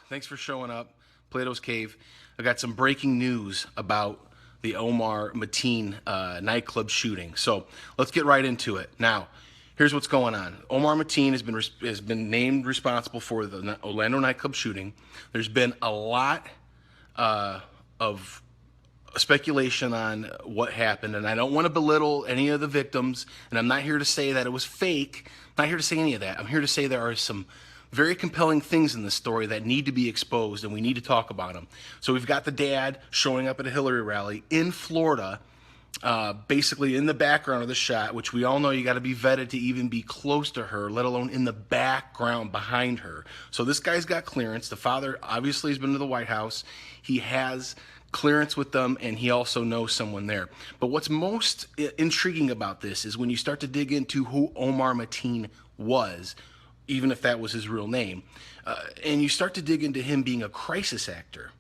Thanks for showing up. Plato's Cave. I got some breaking news about the Omar Mateen nightclub shooting. So let's get right into it. Now, here's what's going on. Omar Mateen has been named responsible for the Orlando nightclub shooting. There's been a lot of speculation on what happened, and I don't want to belittle any of the victims, and I'm not here to say that it was fake. I'm not here to say any of that. I'm here to say there are some very compelling things in this story that need to be exposed, and we need to talk about them. So we've got the dad showing up at a Hillary rally in Florida, basically in the background of the shot, which we all know you got to be vetted to even be close to her, let alone in the background behind her. So this guy's got clearance. The father obviously has been to the White House. He has clearance with them, and he also knows someone there. But what's most intriguing about this is when you start to dig into who Omar Mateen was, even if that was his real name, and you start to dig into him being a crisis actor.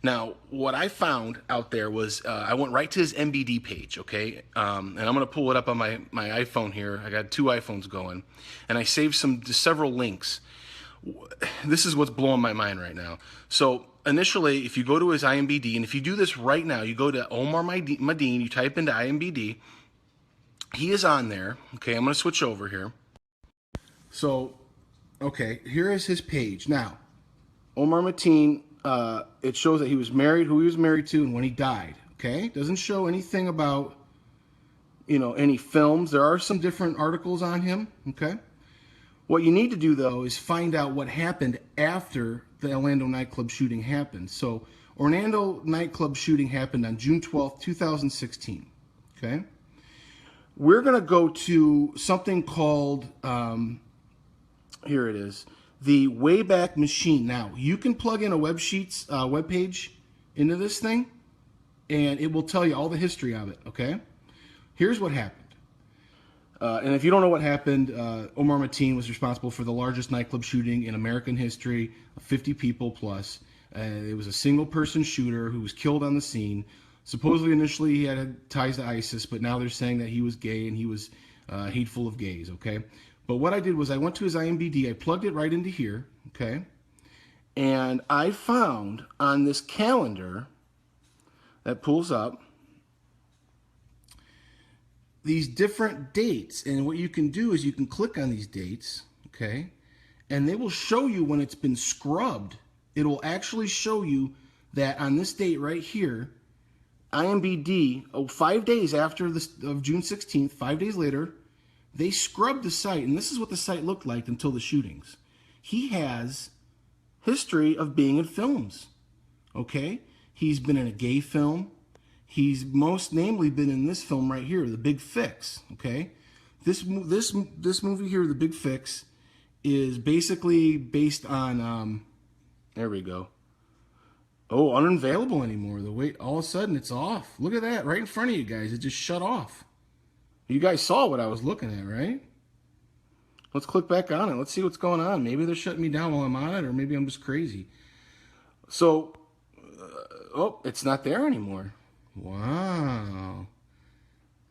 Now, what I found out there was I went right to his IMBD page, okay? And I'm going to pull it up on my iPhone here. I got two iPhones going, and I saved several links. This is what's blowing my mind right now. So initially, if you go to his IMBD, and if you do this right now, you go to Omar Mateen, you type into IMBD, he is on there. Okay, I'm going to switch over here. So, okay, here is his page. Now, Omar Mateen, it shows that he was married, who he was married to, and when he died. Okay, doesn't show anything about, any films. There are some different articles on him. Okay. What you need to do, though, is find out what happened after the Orlando nightclub shooting happened. So, Orlando nightclub shooting happened on June 12th, 2016. Okay? We're going to go to something called, here it is, the Wayback Machine. Now, you can plug in a WebSheets web page into this thing, and it will tell you all the history of it, okay? Here's what happened. And if you don't know what happened, Omar Mateen was responsible for the largest nightclub shooting in American history, 50 people plus. It was a single-person shooter who was killed on the scene. Supposedly, initially, he had ties to ISIS, but now they're saying that he was gay and he was hateful of gays, okay? But what I did was I went to his IMBD, I plugged it right into here, okay? And I found on this calendar that pulls up these different dates, and what you can do is you can click on these dates, okay, and they will show you when it's been scrubbed. It will actually show you that on this date right here, IMBD, 5 days after this of June 16th, 5 days later, they scrubbed the site, and this is what the site looked like until the shootings. He has history of being in films, okay? He's been in a gay film. He's most namely been in this film right here, The Big Fix, okay? This movie here, The Big Fix, is basically based on, there we go. Oh, unavailable anymore. All of a sudden, it's off. Look at that, right in front of you guys. It just shut off. You guys saw what I was looking at, right? Let's click back on it. Let's see what's going on. Maybe they're shutting me down while I'm on it, or maybe I'm just crazy. So, oh, it's not there anymore. Wow.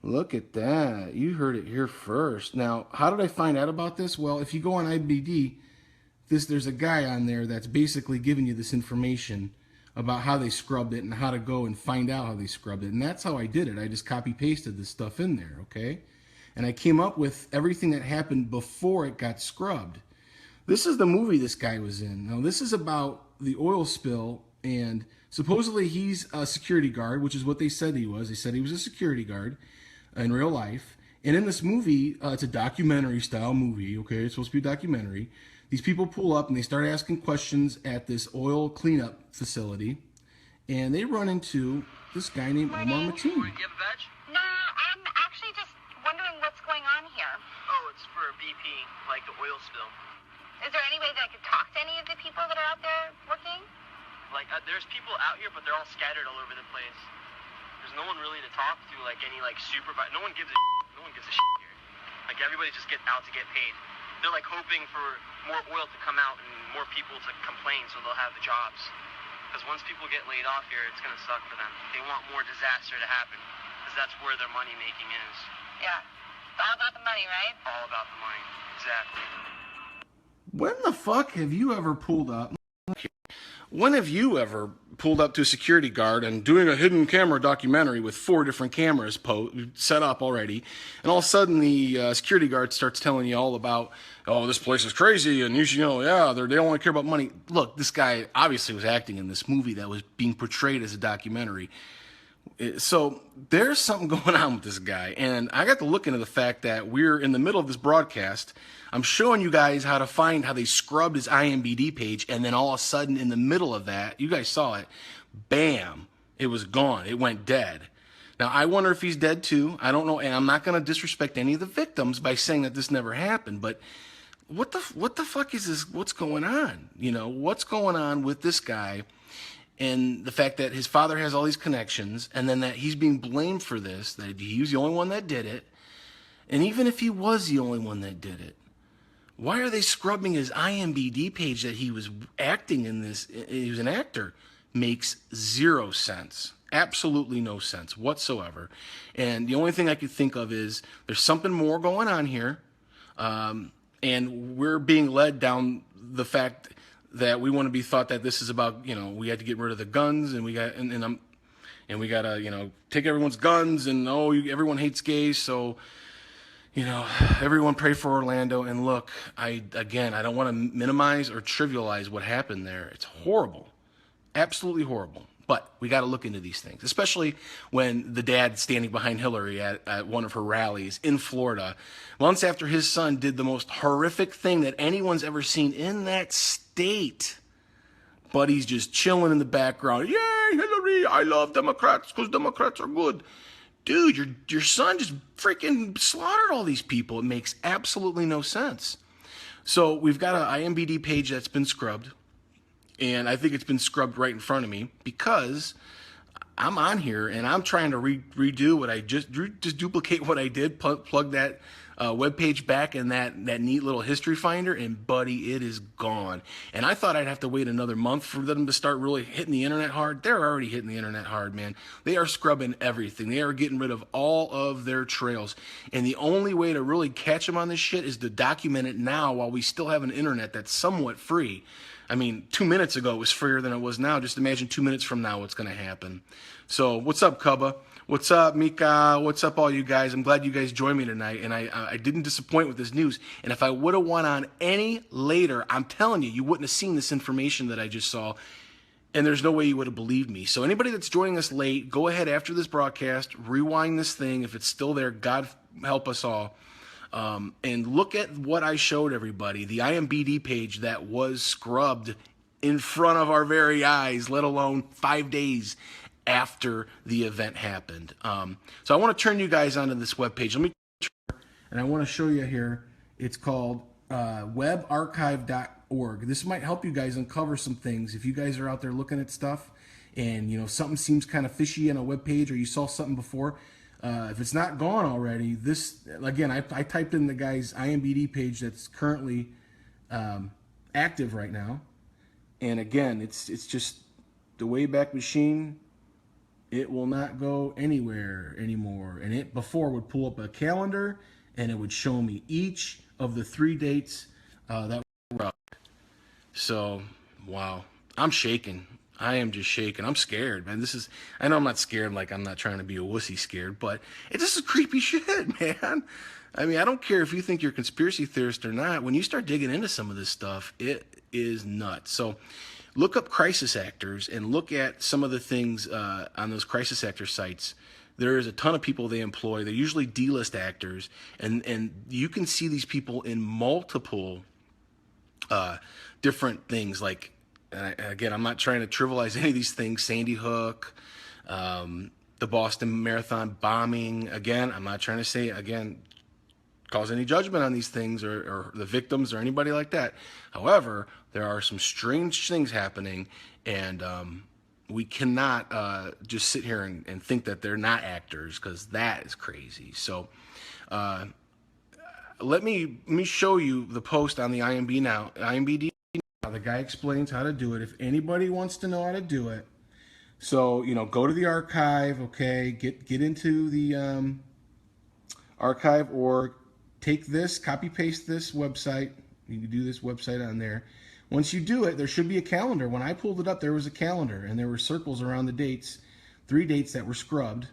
Look at that. You heard it here first. Now, how did I find out about this? Well, if you go on IMBD, there's a guy on there that's basically giving you this information about how they scrubbed it and how to go and find out how they scrubbed it. And that's how I did it. I just copy-pasted this stuff in there, okay? And I came up with everything that happened before it got scrubbed. This is the movie this guy was in. Now, this is about the oil spill, and supposedly he's a security guard, which is what they said he was. They said he was a security guard in real life. And in this movie, it's a documentary-style movie, okay? It's supposed to be a documentary. These people pull up and they start asking questions at this oil cleanup facility, and they run into this guy named Omar Mateen. Do you have a badge? No, I'm actually just wondering what's going on here. Oh, it's for BP, like the oil spill. Is there any way that I could talk to any of the people that are out there working? Like, there's people out here, but they're all scattered all over the place. There's no one really to talk to, like any supervisor. No one gives a shit here. Like, everybody just gets out to get paid. They're like hoping for more oil to come out and more people to complain so they'll have the jobs. Because once people get laid off here, it's going to suck for them. They want more disaster to happen because that's where their money making is. Yeah. It's all about the money, right? All about the money. Exactly. When the fuck have you ever pulled up? when have you ever pulled up to a security guard and doing a hidden camera documentary with 4 different cameras set up already, and all of a sudden the security guard starts telling you all about, oh, this place is crazy, and you should, yeah, they only care about money. Look, this guy obviously was acting in this movie that was being portrayed as a documentary. So there's something going on with this guy, and I got to look into the fact that we're in the middle of this broadcast. I'm showing you guys how to find how they scrubbed his IMBD page, and then all of a sudden in the middle of that, you guys saw it, bam, it was gone. It went dead. Now, I wonder if he's dead too. I don't know, and I'm not going to disrespect any of the victims by saying that this never happened, but what the fuck is this? What's going on? What's going on with this guy? And the fact that his father has all these connections, and then that he's being blamed for this, that he was the only one that did it. And even if he was the only one that did it, why are they scrubbing his IMBD page that he was acting in this? He was an actor. Makes zero sense. Absolutely no sense whatsoever. And the only thing I could think of is there's something more going on here. And we're being led down the fact that we want to be thought that this is about, we had to get rid of the guns, and we got to take everyone's guns, and everyone hates gays, so everyone pray for Orlando. And look, I don't want to minimize or trivialize what happened there. It's horrible, absolutely horrible. But we got to look into these things, especially when the dad standing behind Hillary at one of her rallies in Florida, months after his son did the most horrific thing that anyone's ever seen in that state. But he's just chilling in the background. Yay, Hillary, I love Democrats because Democrats are good. Dude, your son just freaking slaughtered all these people. It makes absolutely no sense. So we've got an IMBD page that's been scrubbed. And I think it's been scrubbed right in front of me because I'm on here and I'm trying to redo what I just duplicate what I did, plug that web page back in that neat little history finder, and buddy, it is gone. And I thought I'd have to wait another month for them to start really hitting the internet hard. They're already hitting the internet hard, man. They are scrubbing everything. They are getting rid of all of their trails. And the only way to really catch them on this shit is to document it now while we still have an internet that's somewhat free. I mean, 2 minutes ago it was freer than it was now. Just imagine 2 minutes from now what's going to happen. So what's up, Cubba? What's up, Mika? What's up, all you guys? I'm glad you guys joined me tonight, and I didn't disappoint with this news. And if I would have went on any later, I'm telling you, you wouldn't have seen this information that I just saw, and there's no way you would have believed me. So anybody that's joining us late, go ahead after this broadcast, rewind this thing. If it's still there, God help us all. And look at what I showed everybody, the IMBD page that was scrubbed in front of our very eyes, let alone 5 days after the event happened. So I want to turn you guys onto this webpage. Let me, and I want to show you here. It's called webarchive.org. This might help you guys uncover some things. If you guys are out there looking at stuff and something seems kind of fishy on a webpage, or you saw something before, if it's not gone already, this, again, I typed in the guy's IMBD page that's currently active right now. And again, it's just the Wayback Machine. It will not go anywhere anymore. And it before would pull up a calendar and it would show me each of the 3 dates that were up. So, wow, I'm shaking. I am just shaking. I'm scared, man. I know I'm not scared, like I'm not trying to be a wussy scared, but this is creepy shit, man. I mean, I don't care if you think you're a conspiracy theorist or not. When you start digging into some of this stuff, it is nuts. So look up crisis actors and look at some of the things on those crisis actor sites. There is a ton of people they employ. They're usually D-list actors, and you can see these people in multiple different things, like, again, I'm not trying to trivialize any of these things. Sandy Hook, the Boston Marathon bombing. Again, I'm not trying to say, cause any judgment on these things or the victims or anybody like that. However, there are some strange things happening, and we cannot just sit here and think that they're not actors, because that is crazy. So let me show you the post on the IMBD. The guy explains how to do it. If anybody wants to know how to do it, so go to the archive, okay, get into the archive, or take this, copy paste this website. You can do this website on there. Once you do it, there should be a calendar. When I pulled it up, there was a calendar, and there were circles around the dates, 3 dates that were scrubbed.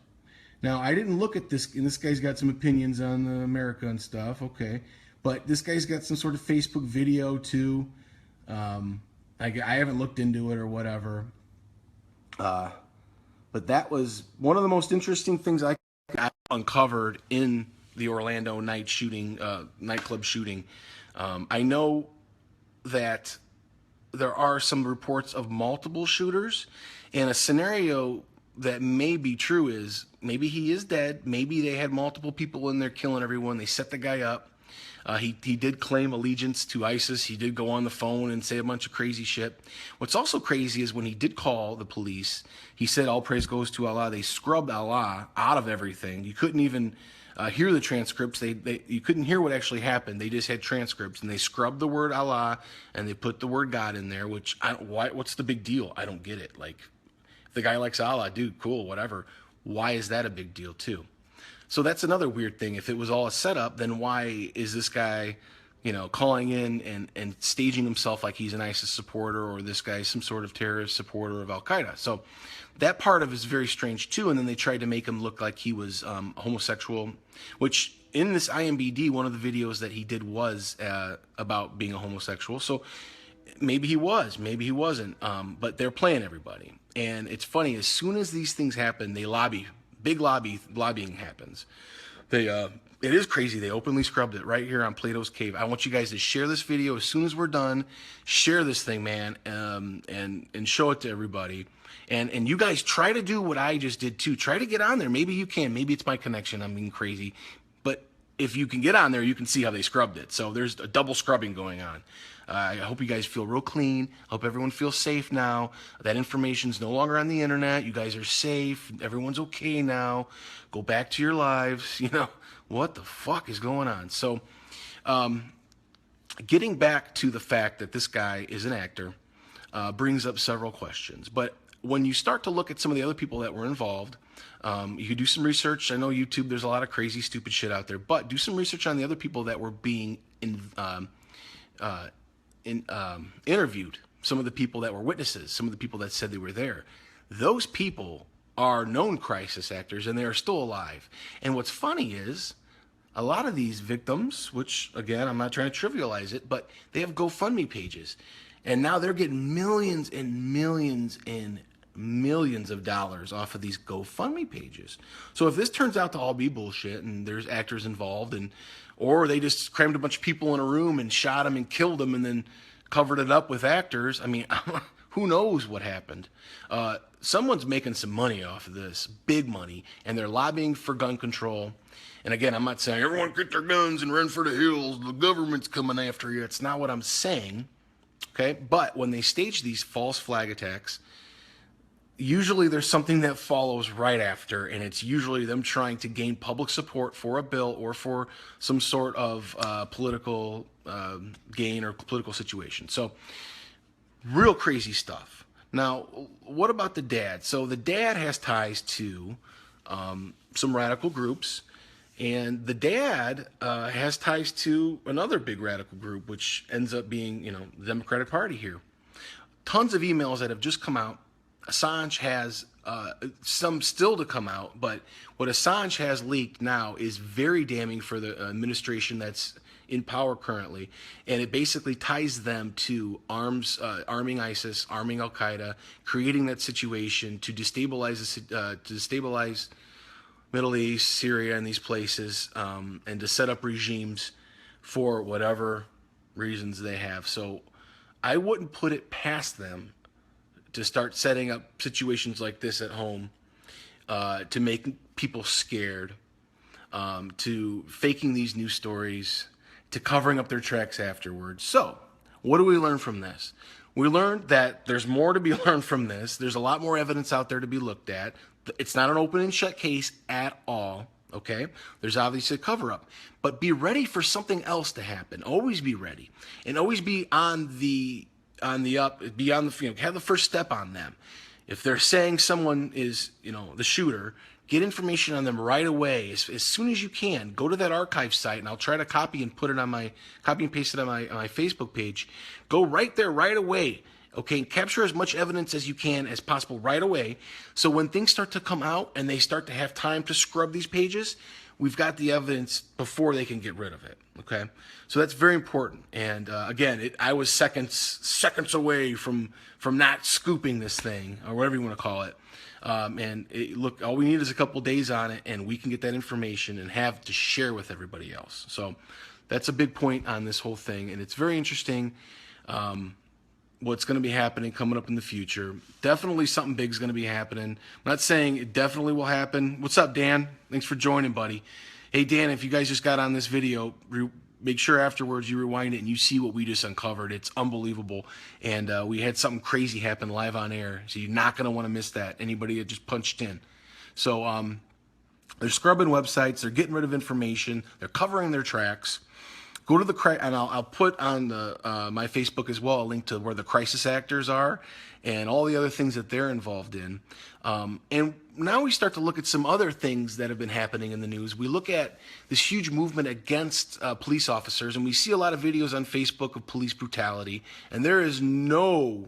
Now, I didn't look at this, and this guy's got some opinions on America and stuff, okay. But this guy's got some sort of Facebook video, too. I haven't looked into it or whatever. But that was one of the most interesting things I uncovered in the Orlando nightclub shooting. I know that there are some reports of multiple shooters, and a scenario that may be true is maybe he is dead. Maybe they had multiple people in there killing everyone. They set the guy up. He did claim allegiance to ISIS. He did go on the phone and say a bunch of crazy shit. What's also crazy is when he did call the police, he said, all praise goes to Allah. They scrubbed Allah out of everything. You couldn't even hear the transcripts. You couldn't hear what actually happened. They just had transcripts, and they scrubbed the word Allah, and they put the word God in there, which, what's the big deal? I don't get it. Like, if the guy likes Allah, dude, cool, whatever. Why is that a big deal, too? So that's another weird thing. If it was all a setup, then why is this guy, calling in and staging himself like he's an ISIS supporter, or this guy's some sort of terrorist supporter of Al-Qaeda? So that part of it is very strange, too. And then they tried to make him look like he was homosexual, which in this IMBD, one of the videos that he did was about being a homosexual. So maybe he was, maybe he wasn't, but they're playing everybody. And it's funny, as soon as these things happen, they lobby. Big lobbying happens. It is crazy. They openly scrubbed it right here on Plato's Cave. I want you guys to share this video as soon as we're done. Share this thing, man, and show it to everybody. And you guys try to do what I just did too. Try to get on there. Maybe you can. Maybe it's my connection. I'm being crazy. But if you can get on there, you can see how they scrubbed it. So there's a double scrubbing going on. I hope you guys feel real clean. I hope everyone feels safe now. That information's no longer on the internet. You guys are safe. Everyone's okay now. Go back to your lives. What the fuck is going on? So, getting back to the fact that this guy is an actor brings up several questions. But when you start to look at some of the other people that were involved, you could do some research. I know YouTube, there's a lot of crazy, stupid shit out there. But do some research on the other people that were being interviewed, some of the people that were witnesses, some of the people that said they were there. Those people are known crisis actors, and they are still alive. And what's funny is a lot of these victims, which again, I'm not trying to trivialize it, but they have GoFundMe pages, and now they're getting millions and millions and millions of dollars off of these GoFundMe pages. So if this turns out to all be bullshit and there's actors involved, or they just crammed a bunch of people in a room and shot them and killed them and then covered it up with actors, I mean, who knows what happened? Someone's making some money off of this, big money, and they're lobbying for gun control. And again, I'm not saying everyone get their guns and run for the hills, the government's coming after you. It's not what I'm saying, okay? But when they stage these false flag attacks, usually there's something that follows right after, and it's usually them trying to gain public support for a bill or for some sort of political gain or political situation. So real crazy stuff. Now, what about the dad? So the dad has ties to some radical groups, and the dad has ties to another big radical group, which ends up being, the Democratic Party here. Tons of emails that have just come out. Assange has some still to come out, but what Assange has leaked now is very damning for the administration that's in power currently, and it basically ties them to arming ISIS, arming Al-Qaeda, creating that situation to destabilize Middle East, Syria, and these places, and to set up regimes for whatever reasons they have. So I wouldn't put it past them to start setting up situations like this at home, to make people scared, to faking these news stories, to covering up their tracks afterwards. So what do we learn from this? We learned that there's more to be learned from this. There's a lot more evidence out there to be looked at. It's not an open and shut case at all, okay? There's obviously a cover-up. But be ready for something else to happen. Always be ready. And always be on the up, be on the, have the first step on them. If they're saying someone is, the shooter, get information on them right away, as soon as you can. Go to that archive site, and I'll try to copy and paste it on my Facebook page. Go right there right away. Okay, capture as much evidence as you can as possible right away. So when things start to come out and they start to have time to scrub these pages, we've got the evidence before they can get rid of it. Okay, so that's very important. And again, I was seconds away from not scooping this thing, or whatever you want to call it. Look, all we need is a couple days on it, and we can get that information and have to share with everybody else. So that's a big point on this whole thing, and it's very interesting. What's going to be happening coming up in the future. Definitely something big is going to be happening. I'm not saying it definitely will happen. What's up, Dan? Thanks for joining, buddy. Hey, Dan, if you guys just got on this video, make sure afterwards you rewind it and you see what we just uncovered. It's unbelievable. And we had something crazy happen live on air, so you're not going to want to miss that. Anybody that just punched in. So they're scrubbing websites. They're getting rid of information. They're covering their tracks. Go to and I'll put on my Facebook as well a link to where the crisis actors are and all the other things that they're involved in. And now we start to look at some other things that have been happening in the news. We look at this huge movement against police officers, and we see a lot of videos on Facebook of police brutality, and there is no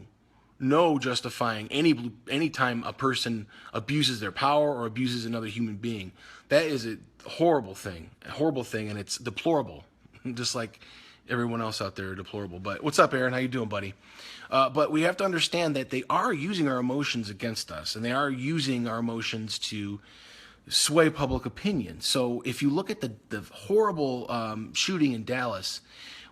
justifying any time a person abuses their power or abuses another human being. That is a horrible thing, and it's deplorable. Just like everyone else out there are deplorable. But what's up, Aaron? How you doing, buddy? But we have to understand that they are using our emotions against us, and they are using our emotions to sway public opinion. So if you look at the horrible shooting in Dallas,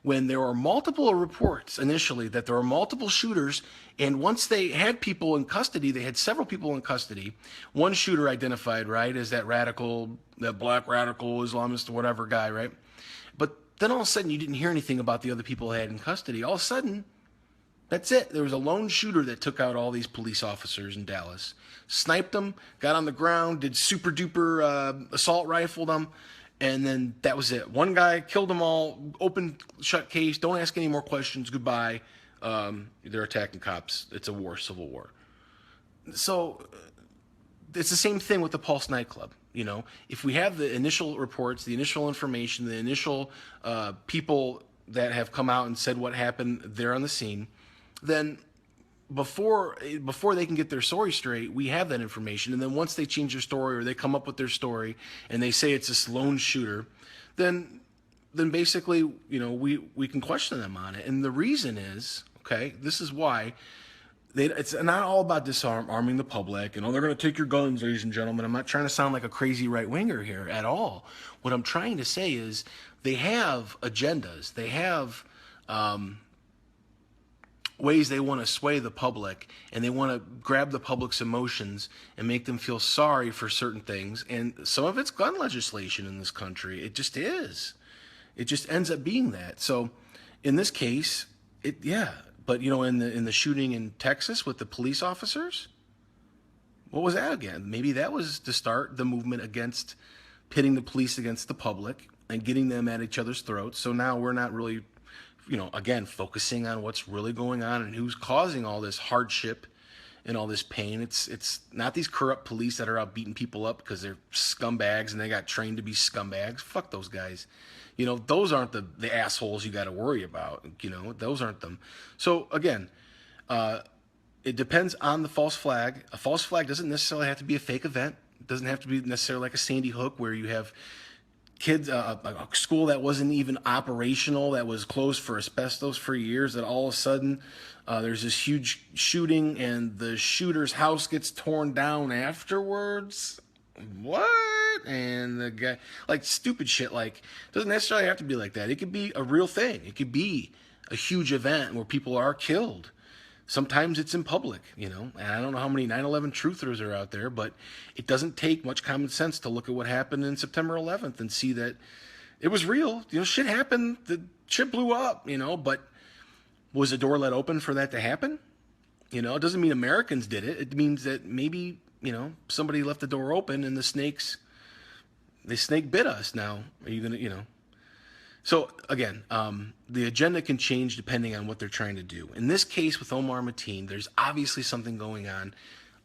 when there were multiple reports initially that there were multiple shooters, and once they had people in custody, they had several people in custody. One shooter identified, right, as that black radical Islamist, whatever guy, right? But then all of a sudden you didn't hear anything about the other people they had in custody. All of a sudden, that's it. There was a lone shooter that took out all these police officers in Dallas, sniped them, got on the ground, did super duper assault rifled them, and then that was it. One guy killed them all, open, shut case, don't ask any more questions, goodbye. They're attacking cops. It's a war, civil war. So it's the same thing with the Pulse nightclub. If we have the initial reports, the initial information, the initial people that have come out and said what happened there on the scene, then before they can get their story straight, we have that information. And then once they change their story or they come up with their story and they say it's this lone shooter, then basically, we can question them on it. And the reason is, okay, this is why. It's not all about disarming the public, they're going to take your guns, ladies and gentlemen. I'm not trying to sound like a crazy right-winger here at all. What I'm trying to say is they have agendas. They have ways they want to sway the public, and they want to grab the public's emotions and make them feel sorry for certain things. And some of it's gun legislation in this country. It just is. It just ends up being that. So in this case, But in the shooting in Texas with the police officers, what was that again? Maybe that was to start the movement against pitting the police against the public and getting them at each other's throats. So now we're not really, again, focusing on what's really going on and who's causing all this hardship and all this pain. It's not these corrupt police that are out beating people up because they're scumbags and they got trained to be scumbags. Fuck those guys. Those aren't the assholes you got to worry about. Those aren't them. So again, it depends on the false flag. A false flag doesn't necessarily have to be a fake event. It doesn't have to be necessarily like a Sandy Hook where you have kids, a school that wasn't even operational, that was closed for asbestos for years, that all of a sudden there's this huge shooting and the shooter's house gets torn down afterwards. What? And the guy, like, stupid shit, like, doesn't necessarily have to be like that. It could be a real thing. It could be a huge event where people are killed. Sometimes it's in public, and I don't know how many 9/11 truthers are out there, but it doesn't take much common sense to look at what happened in September 11th and see that it was real. Shit happened. The shit blew up, but was the door let open for that to happen? It doesn't mean Americans did it. It means that maybe, somebody left the door open and the snake bit us. Now, are you going to, So again, the agenda can change depending on what they're trying to do. In this case with Omar Mateen, there's obviously something going on.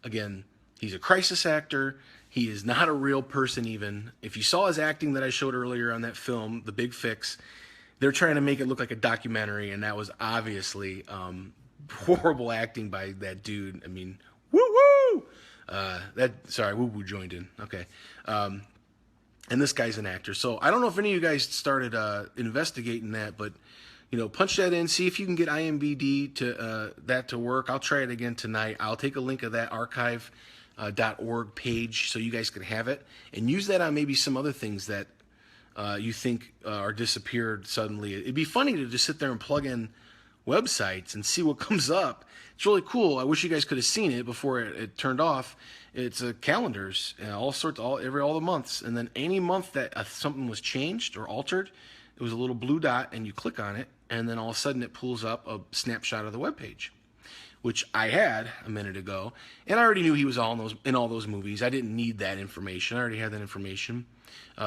Again, he's a crisis actor. He is not a real person even. If you saw his acting that I showed earlier on that film, The Big Fix, they're trying to make it look like a documentary, and that was obviously horrible acting by that dude. I mean, woo-woo! Woo-woo joined in. Okay. And this guy's an actor. So I don't know if any of you guys started investigating that, but, punch that in, see if you can get IMBD to work. I'll try it again tonight. I'll take a link of that archive.org page so you guys can have it, and use that on maybe some other things that you think are disappeared suddenly. It'd be funny to just sit there and plug in websites and see what comes up. It's really cool. I wish you guys could have seen it before it turned off. It's calendars, all the months, and then any month that something was changed or altered, it was a little blue dot, and you click on it, and then all of a sudden it pulls up a snapshot of the webpage, which I had a minute ago, and I already knew he was in all those movies. I didn't need that information. I already had that information.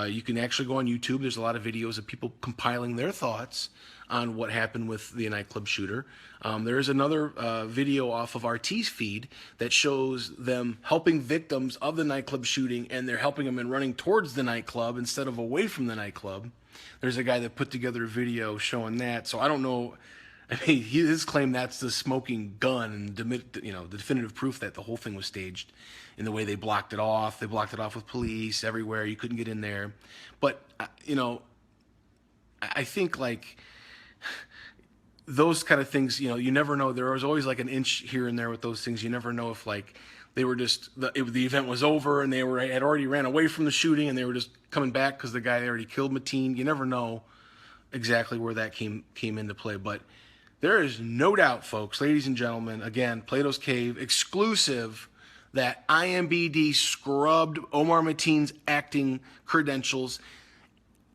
You can actually go on YouTube. There's a lot of videos of people compiling their thoughts on what happened with the nightclub shooter. There is another video off of RT's feed that shows them helping victims of the nightclub shooting, and they're helping them and running towards the nightclub instead of away from the nightclub. There's a guy that put together a video showing that. So I don't know. I mean, his claim that's the smoking gun, and the definitive proof that the whole thing was staged in the way they blocked it off. They blocked it off with police everywhere. You couldn't get in there. But, I think, like, those kind of things, you never know. There was always like an inch here and there with those things. You never know if, like, they were just, the event was over and had already ran away from the shooting, and they were just coming back because the guy already killed Mateen. You never know exactly where that came into play. But there is no doubt, folks, ladies and gentlemen, again, Plato's Cave exclusive, that IMBD scrubbed Omar Mateen's acting credentials.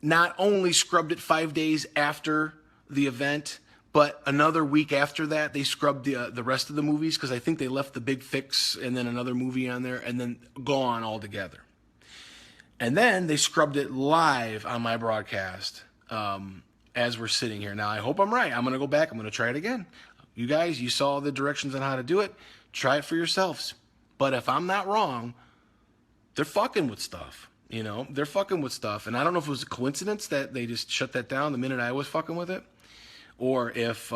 Not only scrubbed it 5 days after the event, but another week after that, they scrubbed the rest of the movies, because I think they left The Big Fix and then another movie on there, and then gone altogether. And then they scrubbed it live on my broadcast as we're sitting here. Now, I hope I'm right. I'm going to go back. I'm going to try it again. You guys, you saw the directions on how to do it. Try it for yourselves. But if I'm not wrong, they're fucking with stuff. They're fucking with stuff. And I don't know if it was a coincidence that they just shut that down the minute I was fucking with it, or if,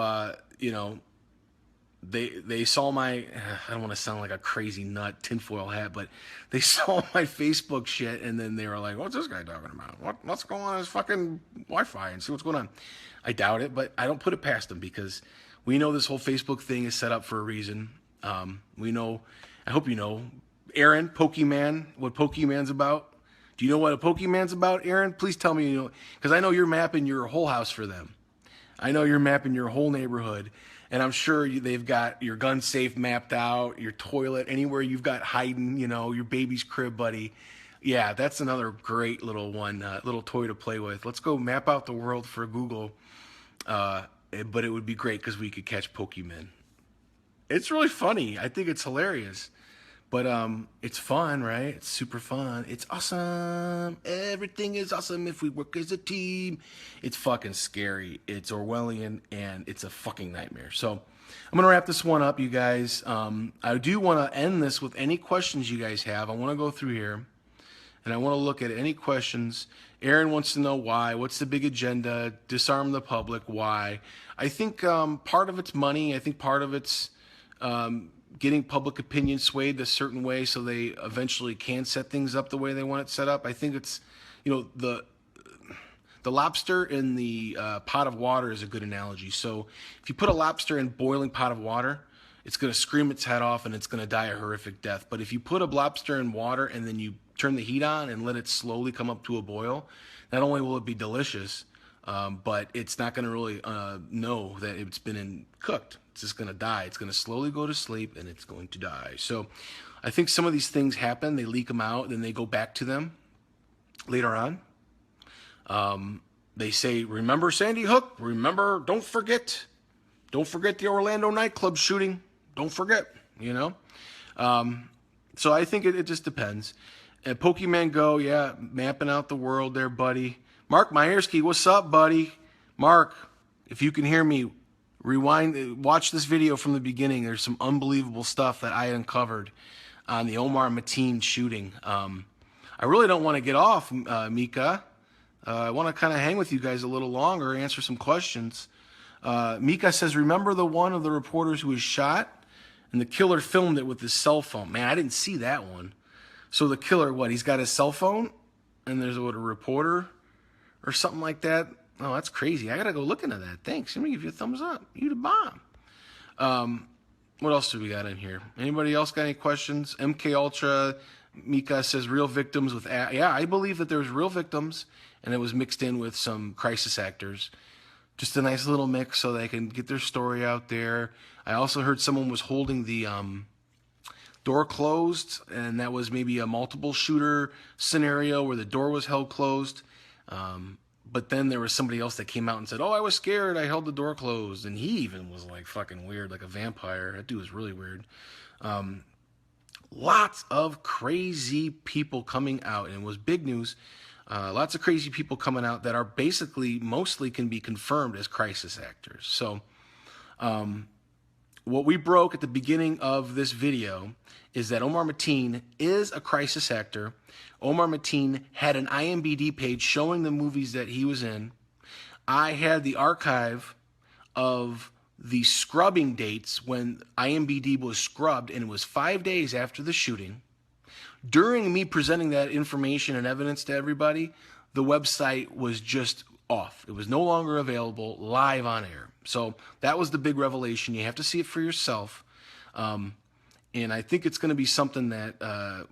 they saw my, I don't want to sound like a crazy nut tinfoil hat, but they saw my Facebook shit, and then they were like, what's this guy talking about? Let's go on his fucking Wi-Fi and see what's going on. I doubt it, but I don't put it past them, because we know this whole Facebook thing is set up for a reason. We know, I hope you know, Aaron, Pokemon, what Pokemon's about. Do you know what a Pokemon's about, Aaron? Please tell me, because I know you're mapping your whole house for them. I know you're mapping your whole neighborhood, and I'm sure they've got your gun safe mapped out, your toilet, anywhere you've got hiding, your baby's crib, buddy. Yeah, that's another great little one, little toy to play with. Let's go map out the world for Google, but it would be great because we could catch Pokemon. It's really funny. I think it's hilarious. But it's fun, right? It's super fun. It's awesome. Everything is awesome if we work as a team. It's fucking scary. It's Orwellian, and it's a fucking nightmare. So I'm going to wrap this one up, you guys. I do want to end this with any questions you guys have. I want to go through here, and I want to look at any questions. Aaron wants to know why. What's the big agenda? Disarm the public. Why? I think part of it's money. I think part of it's getting public opinion swayed a certain way so they eventually can set things up the way they want it set up. I think it's, the lobster in the pot of water is a good analogy. So if you put a lobster in boiling pot of water, it's going to scream its head off and it's going to die a horrific death. But if you put a lobster in water and then you turn the heat on and let it slowly come up to a boil, not only will it be delicious, but it's not going to really know that it's been cooked. It's just going to die. It's going to slowly go to sleep, and it's going to die. So I think some of these things happen. They leak them out, then they go back to them later on. They say, remember Sandy Hook? Remember, don't forget the Orlando nightclub shooting. Don't forget, So I think it just depends. And Pokemon Go, yeah, mapping out the world there, buddy. Mark Myersky, what's up, buddy? Mark, if you can hear me, rewind, watch this video from the beginning. There's some unbelievable stuff that I uncovered on the Omar Mateen shooting. I really don't want to get off, Mika. I want to kind of hang with you guys a little longer, answer some questions. Mika says, remember the one of the reporters who was shot and the killer filmed it with his cell phone? Man, I didn't see that one. So the killer, what, he's got his cell phone and there's a reporter or something like that? Oh, that's crazy. I got to go look into that. Thanks. Let me give you a thumbs up. You the bomb. What else do we got in here? Anybody else got any questions? MK Ultra, Mika says real victims with, yeah, I believe that there's real victims and it was mixed in with some crisis actors. Just a nice little mix so they can get their story out there. I also heard someone was holding the door closed, and that was maybe a multiple shooter scenario where the door was held closed. But then there was somebody else that came out and said, oh, I was scared, I held the door closed. And he even was like fucking weird, like a vampire. That dude was really weird. Lots of crazy people coming out, and it was big news. Lots of crazy people coming out that are basically, mostly can be confirmed as crisis actors. So what we broke at the beginning of this video is that Omar Mateen is a crisis actor. Omar Mateen had an IMBD page showing the movies that he was in. I had the archive of the scrubbing dates when IMBD was scrubbed, and it was 5 days after the shooting. During me presenting that information and evidence to everybody, the website was just off. It was no longer available live on air. So that was the big revelation. You have to see it for yourself. And I think it's going to be something that I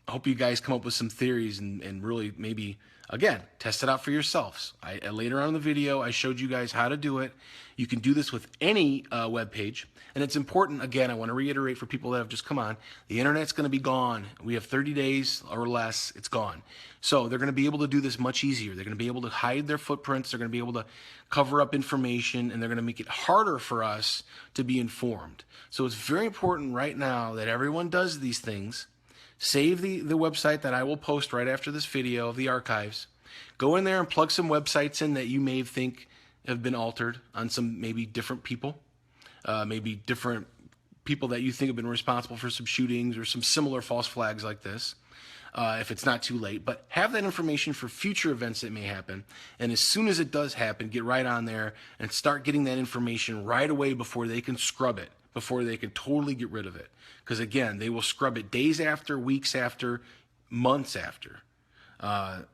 hope you guys come up with some theories and really maybe, again, test it out for yourselves. Later on in the video, I showed you guys how to do it. You can do this with any web page. And it's important, again, I want to reiterate for people that have just come on, the internet's going to be gone. We have 30 days or less, it's gone. So they're going to be able to do this much easier. They're going to be able to hide their footprints. They're going to be able to cover up information, and they're going to make it harder for us to be informed. So it's very important right now that everyone does these things. Save the website that I will post right after this video of the archives. Go in there and plug some websites in that you may think have been altered on some maybe different people. Maybe different people that you think have been responsible for some shootings or some similar false flags like this, if it's not too late. But have that information for future events that may happen. And as soon as it does happen, get right on there and start getting that information right away before they can scrub it, before they can totally get rid of it. Because again, they will scrub it days after, weeks after, months after.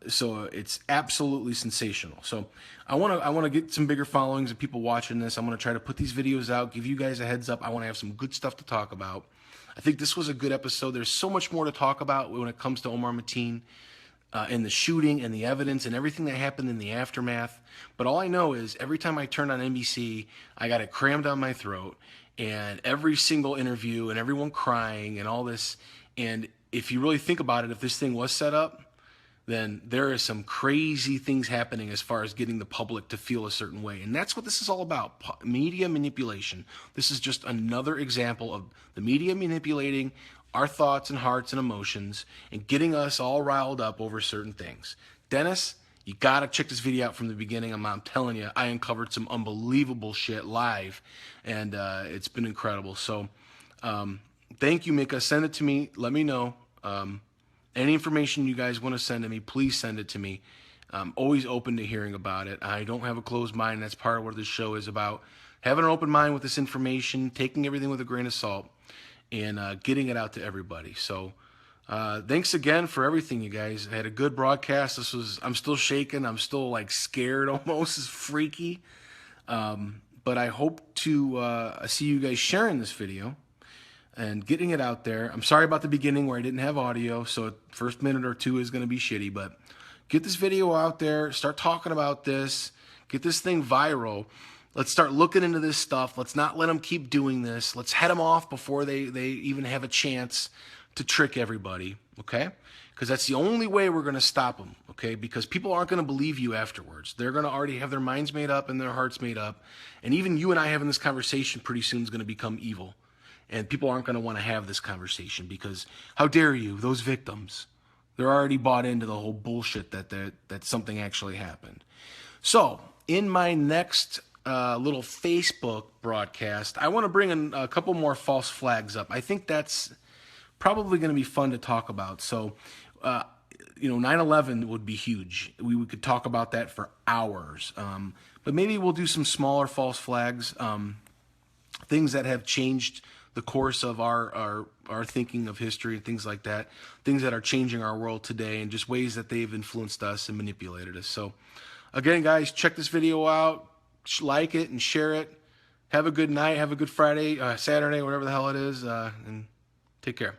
So it's absolutely sensational. So I want to get some bigger followings of people watching this. I'm going to try to put these videos out, give you guys a heads up. I want to have some good stuff to talk about. I think this was a good episode. There's so much more to talk about when it comes to Omar Mateen and the shooting and the evidence and everything that happened in the aftermath. But all I know is every time I turned on NBC, I got it crammed down my throat, and every single interview and everyone crying and all this. And if you really think about it, if this thing was set up, then there is some crazy things happening as far as getting the public to feel a certain way. And that's what this is all about, media manipulation. This is just another example of the media manipulating our thoughts and hearts and emotions and getting us all riled up over certain things. Dennis, you got to check this video out from the beginning. I'm telling you, I uncovered some unbelievable shit live, and it's been incredible. So thank you, Mika. Send it to me. Let me know. Any information you guys want to send to me, please send it to me. I'm always open to hearing about it. I don't have a closed mind. That's part of what this show is about. Having an open mind with this information, taking everything with a grain of salt, and getting it out to everybody. So thanks again for everything, you guys. I had a good broadcast. I'm still shaking. I'm still like scared almost. It's freaky. But I hope to see you guys sharing this video and getting it out there. I'm sorry about the beginning where I didn't have audio, so first minute or two is going to be shitty, but get this video out there, start talking about this, get this thing viral. Let's start looking into this stuff. Let's not let them keep doing this. Let's head them off before they even have a chance to trick everybody, okay? Because that's the only way we're going to stop them, okay? Because people aren't going to believe you afterwards. They're going to already have their minds made up and their hearts made up, and even you and I having this conversation pretty soon is going to become evil. And people aren't going to want to have this conversation because how dare you, those victims? They're already bought into the whole bullshit that something actually happened. So in my next little Facebook broadcast, I want to bring in a couple more false flags up. I think that's probably going to be fun to talk about. So, 9/11 would be huge. We could talk about that for hours. But maybe we'll do some smaller false flags, things that have changed the course of our thinking of history and things like that, things that are changing our world today, and just ways that they've influenced us and manipulated us. So again, guys, check this video out, like it and share it. Have a good night, have a good Friday, Saturday, whatever the hell it is, and take care.